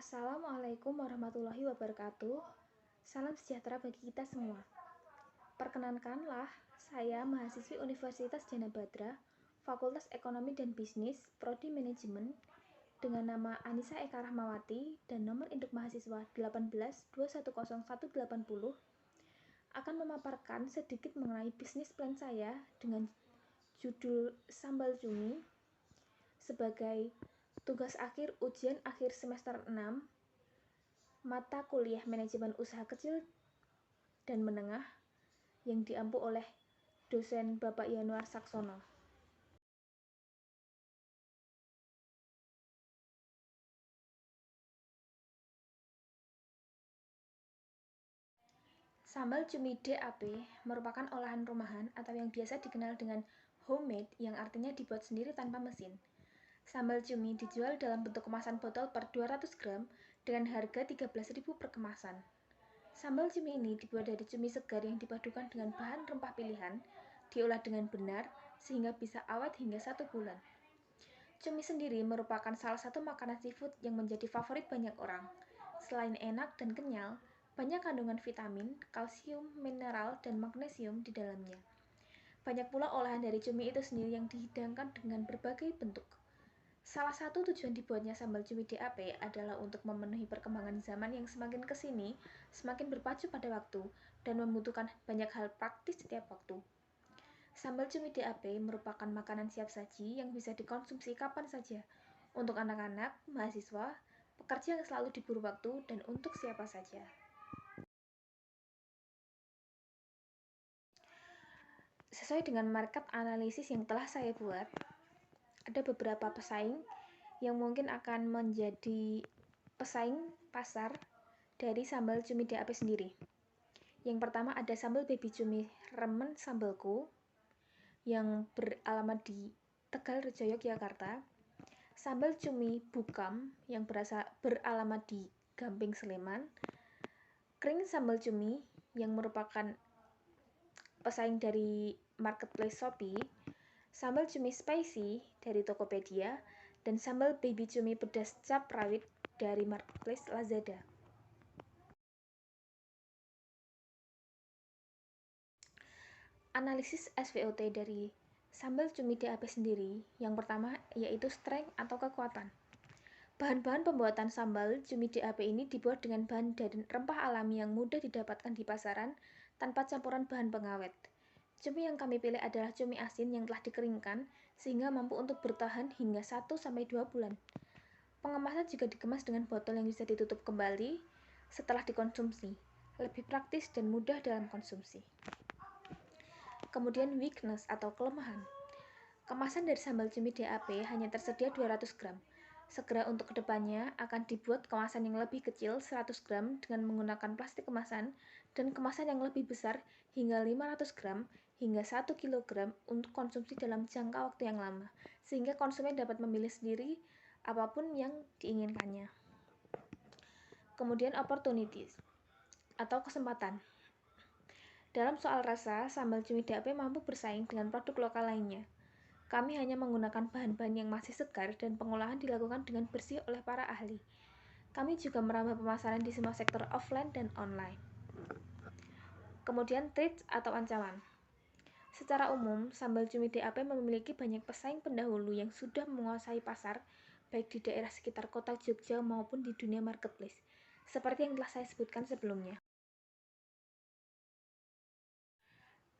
Assalamualaikum warahmatullahi wabarakatuh. Salam sejahtera bagi kita semua. Perkenankanlah, saya mahasiswi Universitas Djana Badra, Fakultas Ekonomi dan Bisnis, Prodi Manajemen, dengan nama Anissa Eka Rahmawati dan nomor induk mahasiswa 18210180, akan memaparkan sedikit mengenai bisnis plan saya dengan judul Sambal Cumi sebagai tugas akhir ujian akhir semester 6 mata kuliah manajemen usaha kecil dan menengah yang diampu oleh dosen Bapak Yanuar Saksono. Sambal cumi DAP merupakan olahan rumahan atau yang biasa dikenal dengan homemade, yang artinya dibuat sendiri tanpa mesin. Sambal cumi dijual dalam bentuk kemasan botol per 200 gram dengan harga 13.000 per kemasan. Sambal cumi ini dibuat dari cumi segar yang dipadukan dengan bahan rempah pilihan, diolah dengan benar sehingga bisa awet hingga 1 bulan. Cumi sendiri merupakan salah satu makanan seafood yang menjadi favorit banyak orang. Selain enak dan kenyal, banyak kandungan vitamin, kalsium, mineral, dan magnesium di dalamnya. Banyak pula olahan dari cumi itu sendiri yang dihidangkan dengan berbagai bentuk. Salah satu tujuan dibuatnya sambal cumi DAP adalah untuk memenuhi perkembangan zaman yang semakin kesini, semakin berpacu pada waktu, dan membutuhkan banyak hal praktis setiap waktu. Sambal cumi DAP merupakan makanan siap saji yang bisa dikonsumsi kapan saja, untuk anak-anak, mahasiswa, pekerja yang selalu diburu waktu, dan untuk siapa saja. Sesuai dengan market analisis yang telah saya buat, ada beberapa pesaing yang mungkin akan menjadi pesaing pasar dari sambal cumi DAP sendiri. Yang pertama ada sambal baby cumi remen sambalku yang beralamat di Tegal Rejo, Yogyakarta. Sambal cumi bukam yang beralamat di Gamping, Sleman. Kring sambal cumi yang merupakan pesaing dari marketplace Shopee. Sambal cumi spicy dari Tokopedia, dan sambal baby cumi pedas cap rawit dari marketplace Lazada. Analisis SWOT dari sambal cumi DAP sendiri, yang pertama yaitu strength atau kekuatan. Bahan-bahan pembuatan sambal cumi DAP ini dibuat dengan bahan dari rempah alami yang mudah didapatkan di pasaran tanpa campuran bahan pengawet. Cumi yang kami pilih adalah cumi asin yang telah dikeringkan sehingga mampu untuk bertahan hingga 1-2 bulan. Pengemasan juga dikemas dengan botol yang bisa ditutup kembali setelah dikonsumsi, lebih praktis dan mudah dalam konsumsi. Kemudian weakness atau kelemahan. Kemasan dari sambal cumi DAP hanya tersedia 200 gram. Segera untuk kedepannya akan dibuat kemasan yang lebih kecil 100 gram dengan menggunakan plastik kemasan, dan kemasan yang lebih besar hingga 500 gram hingga 1 kg untuk konsumsi dalam jangka waktu yang lama, sehingga konsumen dapat memilih sendiri apapun yang diinginkannya. Kemudian opportunities atau kesempatan. Dalam soal rasa, sambal cumi DAP mampu bersaing dengan produk lokal lainnya. Kami hanya menggunakan bahan-bahan yang masih segar dan pengolahan dilakukan dengan bersih oleh para ahli. Kami juga merambah pemasaran di semua sektor offline dan online. Kemudian threats atau ancaman. Secara umum, sambal cumi DAP memiliki banyak pesaing pendahulu yang sudah menguasai pasar, baik di daerah sekitar kota Jogja maupun di dunia marketplace, seperti yang telah saya sebutkan sebelumnya.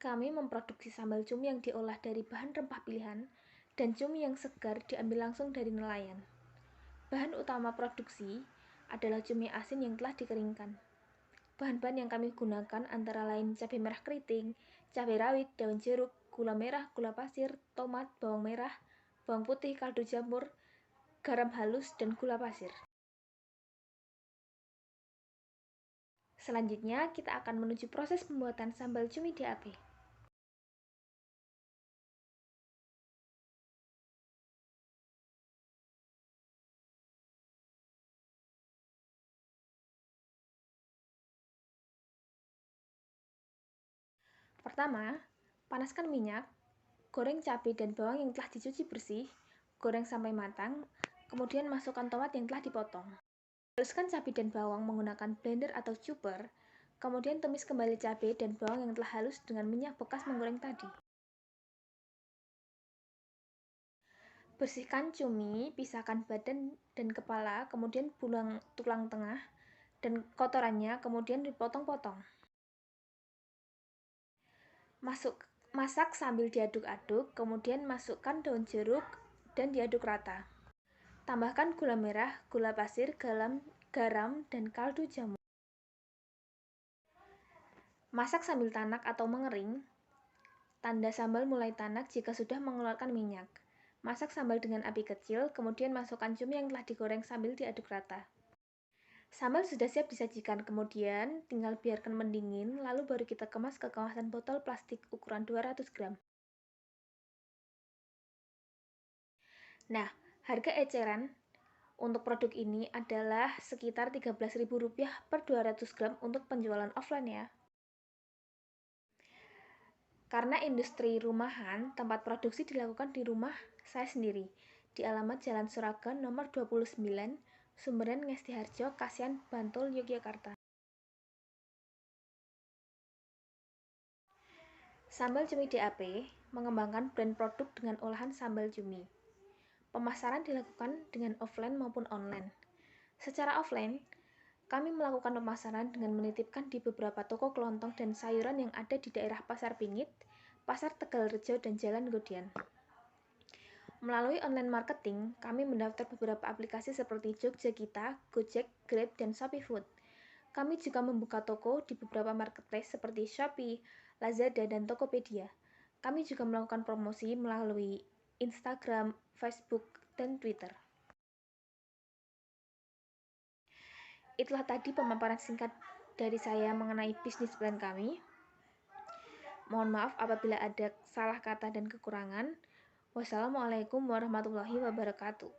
Kami memproduksi sambal cumi yang diolah dari bahan rempah pilihan, dan cumi yang segar diambil langsung dari nelayan. Bahan utama produksi adalah cumi asin yang telah dikeringkan. Bahan-bahan yang kami gunakan antara lain cabai merah keriting, cabai rawit, daun jeruk, gula merah, gula pasir, tomat, bawang merah, bawang putih, kaldu jamur, garam halus, dan gula pasir. Selanjutnya, kita akan menuju proses pembuatan sambal cumi DAP. Pertama, panaskan minyak, goreng cabai dan bawang yang telah dicuci bersih, goreng sampai matang, kemudian masukkan tomat yang telah dipotong. Haluskan cabai dan bawang menggunakan blender atau chopper, kemudian tumis kembali cabai dan bawang yang telah halus dengan minyak bekas menggoreng tadi. Bersihkan cumi, pisahkan badan dan kepala, kemudian buang tulang tengah dan kotorannya, kemudian dipotong-potong. Masak sambil diaduk-aduk, kemudian masukkan daun jeruk dan diaduk rata. Tambahkan gula merah, gula pasir, garam, dan kaldu jamur. Masak sambil tanak atau mengering. Tanda sambal mulai tanak jika sudah mengeluarkan minyak. Masak sambal dengan api kecil, kemudian masukkan cumi yang telah digoreng sambil diaduk rata. Sambal sudah siap disajikan, kemudian tinggal biarkan mendingin, lalu baru kita kemas ke kemasan botol plastik ukuran 200 gram. Nah, harga eceran untuk produk ini adalah sekitar Rp13.000 per 200 gram untuk penjualan offline ya. Karena industri rumahan, tempat produksi dilakukan di rumah saya sendiri, di alamat Jalan Suragan nomor 29, Sumberan Ngestiharjo, Kasihan, Bantul, Yogyakarta. Sambal Cumi DAP mengembangkan brand produk dengan olahan sambal cumi. Pemasaran dilakukan dengan offline maupun online. Secara offline, kami melakukan pemasaran dengan menitipkan di beberapa toko kelontong dan sayuran yang ada di daerah Pasar Pingit, Pasar Tegalrejo, dan Jalan Godian. Melalui online marketing, kami mendaftar beberapa aplikasi seperti Jogja Kita, Gojek, Grab, dan Shopee Food. Kami juga membuka toko di beberapa marketplace seperti Shopee, Lazada, dan Tokopedia. Kami juga melakukan promosi melalui Instagram, Facebook, dan Twitter. Itulah tadi pemaparan singkat dari saya mengenai bisnis plan kami. Mohon maaf apabila ada salah kata dan kekurangan. Wassalamualaikum warahmatullahi wabarakatuh.